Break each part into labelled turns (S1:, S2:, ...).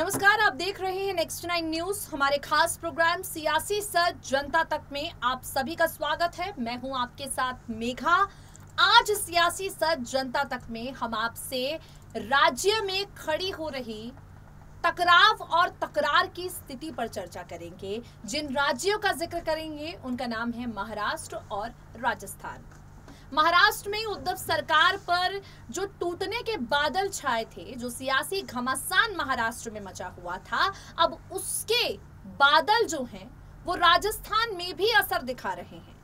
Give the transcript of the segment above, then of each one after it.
S1: नमस्कार, आप देख रहे हैं नेक्स्ट 9 न्यूज। हमारे खास प्रोग्राम सियासी सर जनता तक में आप सभी का स्वागत है। मैं हूं आपके साथ मेघा। आज सियासी सर जनता तक में हम आपसे राज्य में खड़ी हो रही टकराव और तकरार की स्थिति पर चर्चा करेंगे। जिन राज्यों का जिक्र करेंगे उनका नाम है महाराष्ट्र और राजस्थान। महाराष्ट्र में उद्धव सरकार पर जो टूटने के बादल छाए थे, जो सियासी घमासान महाराष्ट्र में मचा हुआ था, अब उसके बादल जो हैं वो राजस्थान में भी असर दिखा रहे हैं।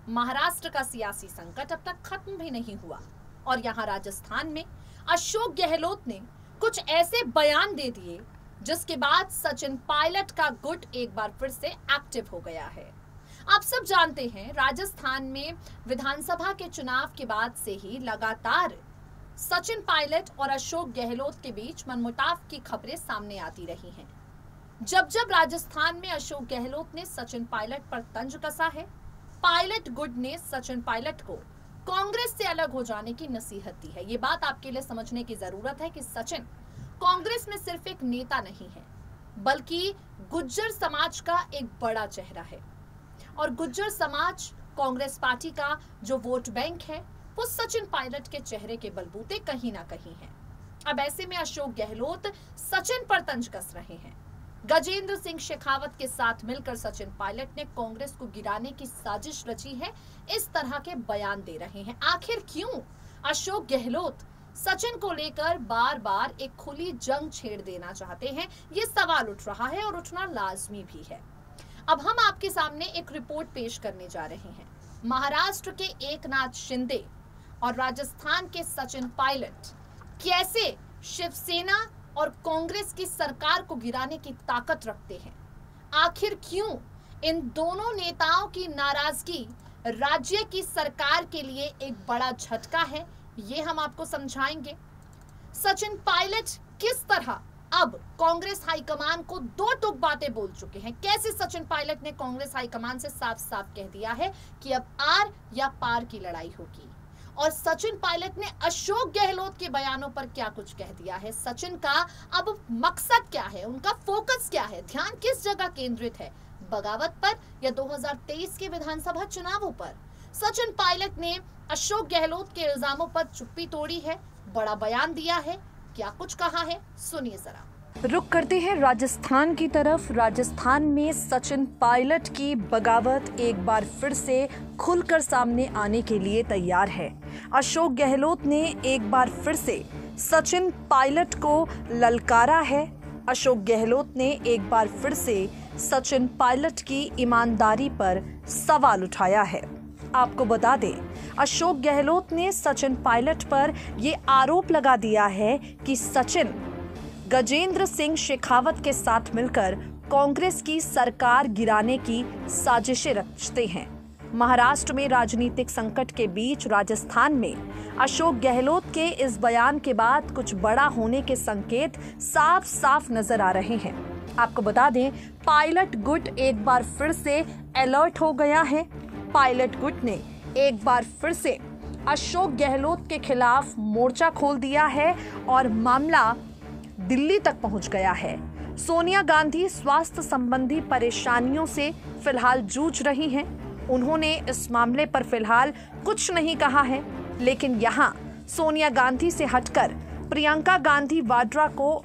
S1: महाराष्ट्र का सियासी संकट अब तक खत्म भी नहीं हुआ और यहाँ राजस्थान में अशोक गहलोत ने कुछ ऐसे बयान दे दिए जिसके बाद सचिन पायलट का गुट एक बार फिर से एक्टिव हो गया है। आप सब जानते हैं, राजस्थान में विधानसभा के चुनाव के बाद से ही लगातार सचिन पायलट और अशोक गहलोत के बीच मनमुटाव की खबरें सामने आती रही हैं। जब जब राजस्थान में अशोक गहलोत ने सचिन पायलट पर तंज कसा है, पायलट गुट ने सचिन पायलट को कांग्रेस से अलग हो जाने की नसीहत दी है। ये बात आपके लिए समझने की जरूरत है कि सचिन कांग्रेस में सिर्फ एक नेता नहीं है, बल्कि गुज्जर समाज का एक बड़ा चेहरा है और गुज्जर समाज कांग्रेस पार्टी का जो वोट बैंक है वो सचिन पायलट के चेहरे के बलबूते कहीं ना कहीं है। अब ऐसे में अशोक गहलोत सचिन पर तंज कस रहे हैं। गजेंद्र सिंह शेखावत के साथ मिलकर सचिन पायलट ने कांग्रेस को गिराने की साजिश रची है, इस तरह के बयान दे रहे हैं। आखिर क्यों अशोक गहलोत सचिन को लेकर बार बार एक खुली जंग छेड़ देना चाहते हैं, ये सवाल उठ रहा है और उठना लाजमी भी है। अब हम आपके सामने एक रिपोर्ट पेश करने जा रहे हैं। महाराष्ट्र के एकनाथ शिंदे और राजस्थान के सचिन पायलट कैसे शिवसेना और कांग्रेस की सरकार को गिराने की ताकत रखते हैं। आखिर क्यों इन दोनों नेताओं की नाराजगी राज्य की सरकार के लिए एक बड़ा झटका है, ये हम आपको समझाएंगे। सचिन पायलट किस तरह अब कांग्रेस हाईकमान को दो टूक बातें बोल चुके हैं। कैसे सचिन पायलट ने कांग्रेस हाईकमान से साफ साफ कह दिया है कि अब आर या पार की लड़ाई होगी, और सचिन पायलट ने अशोक गहलोत के बयानों पर क्या कुछ कह दिया है। सचिन का अब मकसद क्या है, उनका फोकस क्या है, ध्यान किस जगह केंद्रित है, बगावत पर या 2023 के विधानसभा चुनावों पर। सचिन पायलट ने अशोक गहलोत के इल्जामों पर चुप्पी तोड़ी है, बड़ा बयान दिया है, क्या कुछ कहा है, सुनिए जरा।
S2: रुक करते हैं राजस्थान की तरफ। राजस्थान में सचिन पायलट की बगावत एक बार फिर से खुलकर सामने आने के लिए तैयार है। अशोक गहलोत ने एक बार फिर से सचिन पायलट को ललकारा है। अशोक गहलोत ने एक बार फिर से सचिन पायलट की ईमानदारी पर सवाल उठाया है। आपको बता दें, अशोक गहलोत ने सचिन पायलट पर ये आरोप लगा दिया है कि सचिन गजेंद्र सिंह शेखावत के साथ मिलकर कांग्रेस की सरकार गिराने की साजिशें रचते हैं। महाराष्ट्र में राजनीतिक संकट के बीच राजस्थान में अशोक गहलोत के इस बयान के बाद कुछ बड़ा होने के संकेत साफ साफ नजर आ रहे हैं। आपको बता दें, पायलट गुट एक बार फिर से अलर्ट हो गया है। पायलट गुट ने एक बार फिर से अशोक गहलोत के खिलाफ मोर्चा खोल दिया है और मामला दिल्ली तक पहुंच गया है। सोनिया गांधी स्वास्थ्य संबंधी परेशानियों से फिलहाल जूझ रही हैं। उन्होंने इस मामले पर फिलहाल कुछ नहीं कहा है, लेकिन यहां सोनिया गांधी से हटकर प्रियंका गांधी वाड्रा को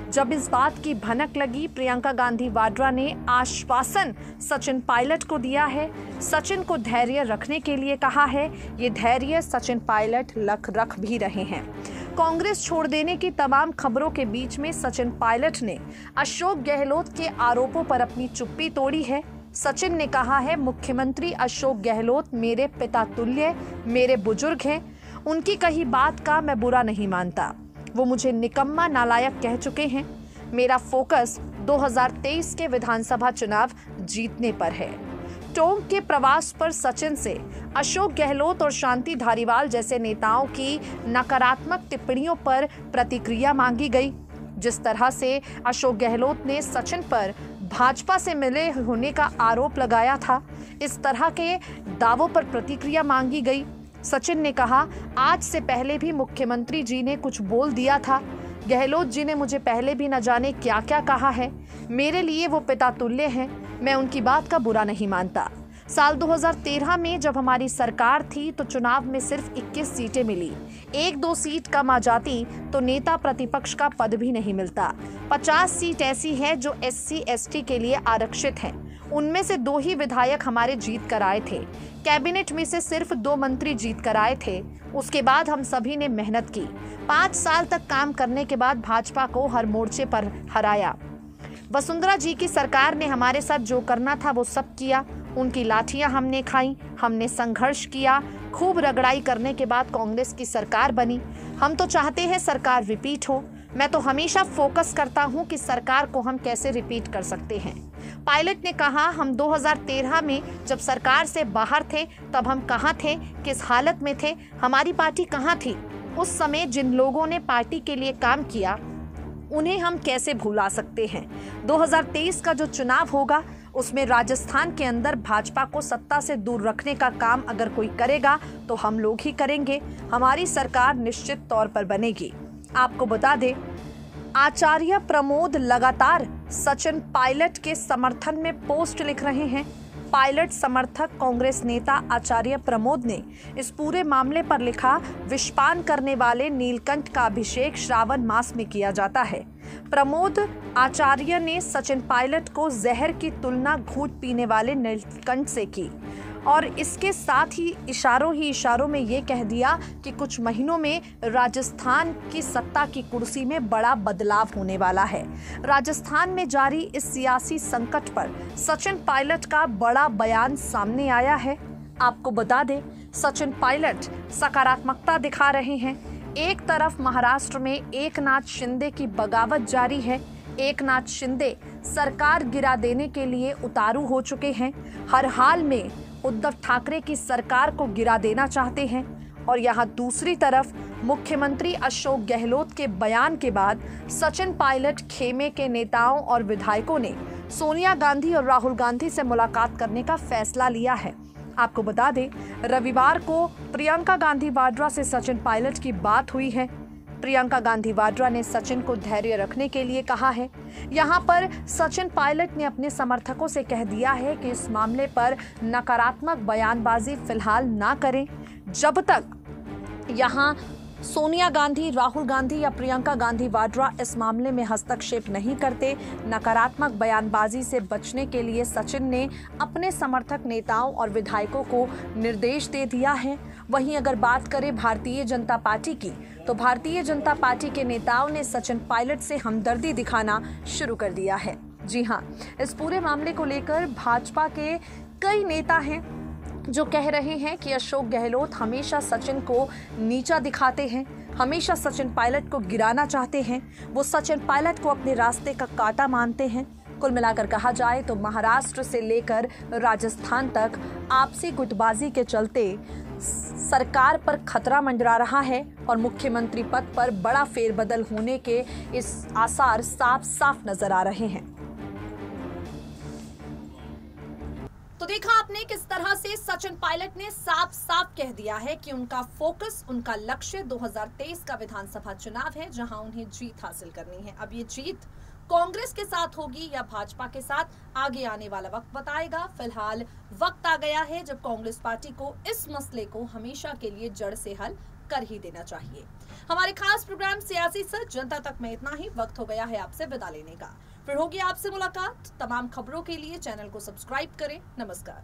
S2: जब इस बात की भनक लगी, प्रियंका गांधी वाड्रा ने आश्वासन सचिन पायलट को दिया है, सचिन को धैर्य रखने के लिए कहा है। ये धैर्य सचिन पायलट रख भी रहे हैं। कांग्रेस छोड़ देने की तमाम खबरों के बीच में सचिन पायलट ने अशोक गहलोत के आरोपों पर अपनी चुप्पी तोड़ी है। सचिन ने कहा है, मुख्यमंत्री अशोक गहलोत मेरे पिता तुल्य, मेरे बुजुर्ग हैं, उनकी कही बात का मैं बुरा नहीं मानता। वो मुझे निकम्मा नालायक कह चुके हैं। मेरा फोकस 2023 के विधानसभा चुनाव जीतने पर है। टोंक के प्रवास पर सचिन से अशोक गहलोत और शांति धारीवाल जैसे नेताओं की नकारात्मक टिप्पणियों पर प्रतिक्रिया मांगी गई। जिस तरह से अशोक गहलोत ने सचिन पर भाजपा से मिले होने का आरोप लगाया था, इस तरह के दावों पर प्रतिक्रिया मांगी गई। सचिन ने कहा, आज से पहले भी मुख्यमंत्री जी ने कुछ बोल दिया था, गहलोत जी ने मुझे पहले भी न जाने क्या क्या कहा है। मेरे लिए वो पिता तुल्य हैं। मैं उनकी बात का बुरा नहीं मानता। साल 2013 में जब हमारी सरकार थी तो चुनाव में सिर्फ 21 सीटें मिली। 1-2 सीट कम आ जाती तो नेता प्रतिपक्ष का पद भी नहीं मिलता। 50 सीट ऐसी है जो SC/ST के लिए आरक्षित है। उनमें से 2 ही विधायक हमारे जीत कर आए थे। कैबिनेट में से सिर्फ 2 मंत्री जीत कर आए थे। उसके बाद हम सभी ने मेहनत की। 5 साल तक काम करने के बाद भाजपा को हर मोर्चे पर हराया। वसुंधरा जी की सरकार ने हमारे साथ जो करना था वो सब किया। उनकी लाठियां हमने खाई, हमने संघर्ष किया। खूब रगड़ाई करने के बाद कांग्रेस की सरकार बनी। हम तो चाहते हैं सरकार रिपीट हो। मैं तो हमेशा फोकस करता हूं कि सरकार को हम कैसे रिपीट कर सकते हैं। पायलट ने कहा, हम 2013 में जब सरकार से बाहर थे तब हम कहाँ थे, किस हालत में थे, हमारी पार्टी कहाँ थी। उस समय जिन लोगों ने पार्टी के लिए काम किया उन्हें हम कैसे भुला सकते हैं। 2023 का जो चुनाव होगा उसमें राजस्थान के अंदर भाजपा को सत्ता से दूर रखने का काम अगर कोई करेगा तो हम लोग ही करेंगे। हमारी सरकार निश्चित तौर पर बनेगी। आपको बता दें, आचार्य प्रमोद लगातार सचिन पायलट के समर्थन में पोस्ट लिख रहे हैं। पायलट समर्थक कांग्रेस नेता आचार्य प्रमोद ने इस पूरे मामले पर लिखा, विषपान करने वाले नीलकंठ का अभिषेक श्रावण मास में किया जाता है। प्रमोद आचार्य ने सचिन पायलट को जहर की तुलना घूंट पीने वाले नीलकंठ से की और इसके साथ ही इशारों में ये कह दिया कि कुछ महीनों में राजस्थान की सत्ता की कुर्सी में बड़ा बदलाव होने वाला है। राजस्थान में जारी इस सियासी संकट पर सचिन पायलट का बड़ा बयान सामने आया है। आपको बता दें, सचिन पायलट सकारात्मकता दिखा रहे हैं। एक तरफ महाराष्ट्र में एकनाथ शिंदे की बगावत जारी है। एकनाथ शिंदे सरकार गिरा देने के लिए उतारू हो चुके हैं। हर हाल में उद्धव ठाकरे की सरकार को गिरा देना चाहते हैं। और यहाँ दूसरी तरफ मुख्यमंत्री अशोक गहलोत के बयान के बाद सचिन पायलट खेमे के नेताओं और विधायकों ने सोनिया गांधी और राहुल गांधी से मुलाकात करने का फैसला लिया है। आपको बता दें, रविवार को प्रियंका गांधी वाड्रा से सचिन पायलट की बात हुई है। प्रियंका गांधी वाड्रा ने सचिन को धैर्य रखने के लिए कहा है। यहाँ पर सचिन पायलट ने अपने समर्थकों से कह दिया है कि इस मामले पर नकारात्मक बयानबाजी फिलहाल ना करें जब तक यहाँ सोनिया गांधी, राहुल गांधी या प्रियंका गांधी वाड्रा इस मामले में हस्तक्षेप नहीं करते। नकारात्मक बयानबाजी से बचने के लिए सचिन ने अपने समर्थक नेताओं और विधायकों को निर्देश दे दिया है। वहीं अगर बात करें भारतीय जनता पार्टी की, तो भारतीय जनता पार्टी के नेताओं ने सचिन पायलट से हमदर्दी दिखाना शुरू कर दिया है। जी हाँ, इस पूरे मामले को लेकर भाजपा के कई नेता हैं जो कह रहे हैं कि अशोक गहलोत हमेशा सचिन को नीचा दिखाते हैं, हमेशा सचिन पायलट को गिराना चाहते हैं। वो सचिन पायलट को अपने रास्ते का कांटा मानते हैं। कुल मिलाकर कहा जाए तो महाराष्ट्र से लेकर राजस्थान तक आपसी गुटबाजी के चलते सरकार पर खतरा मंडरा रहा है और मुख्यमंत्री पद पर बड़ा फेरबदल होने के इस आसार साफ साफ नजर आ रहे हैं।
S1: तो देखा आपने किस तरह से सचिन पायलट ने साफ साफ कह दिया है कि उनका फोकस, उनका लक्ष्य 2023 का विधानसभा चुनाव है, जहां उन्हें जीत हासिल करनी है। अब ये जीत कांग्रेस के साथ होगी या भाजपा के साथ, आगे आने वाला वक्त बताएगा। फिलहाल वक्त आ गया है जब कांग्रेस पार्टी को इस मसले को हमेशा के लिए जड़ से हल कर ही देना चाहिए। हमारे खास प्रोग्राम सियासी सच जनता तक में इतना ही। वक्त हो गया है आपसे विदा लेने का। फिर होगी आपसे मुलाकात। तमाम खबरों के लिए चैनल को सब्सक्राइब करें। नमस्कार।